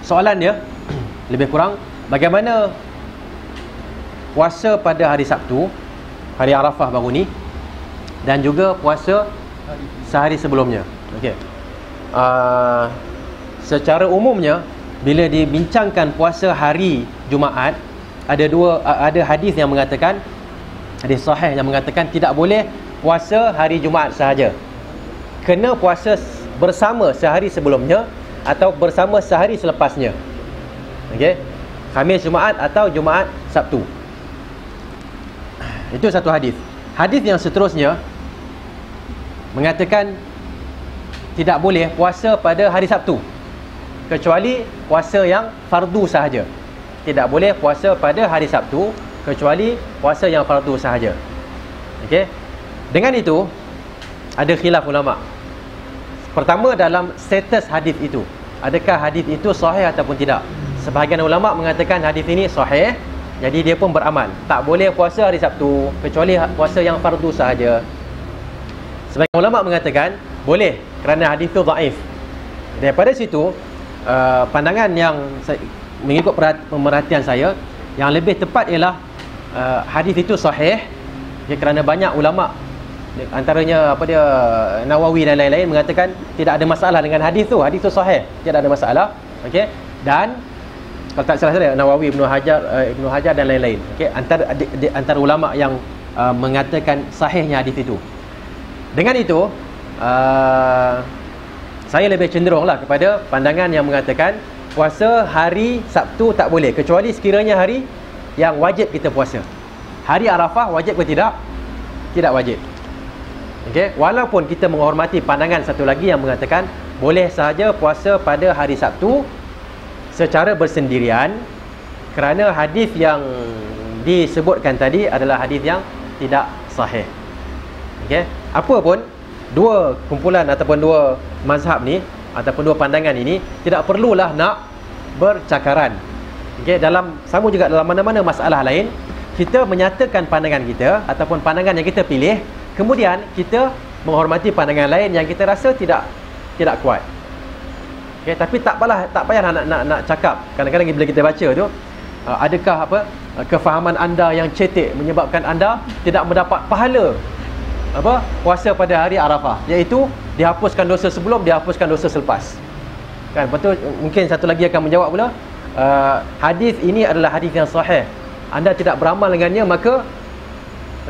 soalan dia lebih kurang bagaimana puasa pada hari Sabtu, hari Arafah baru ni, dan juga puasa sehari sebelumnya. Okey. Secara umumnya bila dibincangkan puasa hari Jumaat, ada hadis yang mengatakan, hadis sahih yang mengatakan tidak boleh puasa hari Jumaat sahaja. Kena puasa bersama sehari sebelumnya atau bersama sehari selepasnya. Okey. Khamis Jumaat atau Jumaat Sabtu. Itu satu hadis. Hadis yang seterusnya mengatakan tidak boleh puasa pada hari Sabtu kecuali puasa yang fardu sahaja. Tidak boleh puasa pada hari Sabtu kecuali puasa yang fardu sahaja. Okey. Dengan itu ada khilaf ulama. Pertama, dalam status hadis itu, adakah hadis itu sahih ataupun tidak? Sebahagian ulama mengatakan hadis ini sahih, jadi dia pun beramal. Tak boleh puasa hari Sabtu kecuali puasa yang fardu sahaja. Sebahagian ulama mengatakan boleh kerana hadis itu dhaif. Daripada situ pandangan yang mengikut pemerhatian saya, yang lebih tepat ialah hadis itu sahih, kerana banyak ulama, antaranya Nawawi dan lain-lain, mengatakan tidak ada masalah dengan hadis tu sahih, tidak ada masalah. Okey. Dan kalau tak salah saya, Nawawi, Ibnu Hajar dan lain-lain. Okey, antara ulama yang mengatakan sahihnya hadis itu. Dengan itu saya lebih cenderunglah kepada pandangan yang mengatakan puasa hari Sabtu tak boleh kecuali sekiranya hari yang wajib kita puasa. Hari Arafah wajib ke tidak? Tidak wajib. Okey, walaupun kita menghormati pandangan satu lagi yang mengatakan boleh sahaja puasa pada hari Sabtu secara bersendirian, kerana hadis yang disebutkan tadi adalah hadis yang tidak sahih. Okey, apapun dua kumpulan ataupun dua mazhab ni ataupun dua pandangan ini tidak perlulah nak bercakaran. Okey, sama juga dalam mana-mana masalah lain, kita menyatakan pandangan kita ataupun pandangan yang kita pilih, kemudian kita menghormati pandangan lain yang kita rasa tidak kuat. Okey, tapi tak payah nak cakap. Kadang-kadang bila kita baca tu, adakah kefahaman anda yang cetek menyebabkan anda tidak mendapat pahala puasa pada hari Arafah, iaitu dihapuskan dosa sebelum, dihapuskan dosa selepas. Kan, betul. Mungkin satu lagi akan menjawab pula, hadis ini adalah hadis yang sahih, anda tidak beramal dengannya, maka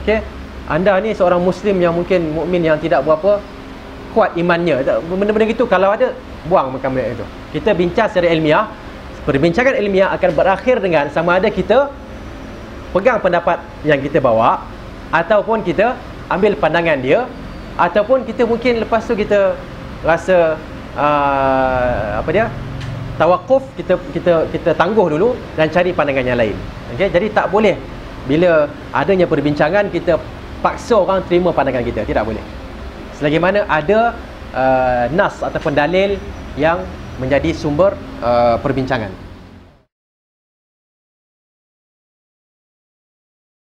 okey, anda ni seorang muslim yang mungkin mukmin yang tidak berapa kuat imannya. Benda-benda gitu kalau ada, buang macam itu. Kita bincang secara ilmiah. Perbincangan ilmiah akan berakhir dengan sama ada kita pegang pendapat yang kita bawa, ataupun kita ambil pandangan dia, ataupun kita mungkin lepas tu kita rasa tawakuf, kita tangguh dulu dan cari pandangan yang lain. Okey, jadi tak boleh bila adanya perbincangan kita paksa orang terima pandangan kita, tidak boleh. Selagi mana ada nas ataupun dalil yang menjadi sumber perbincangan.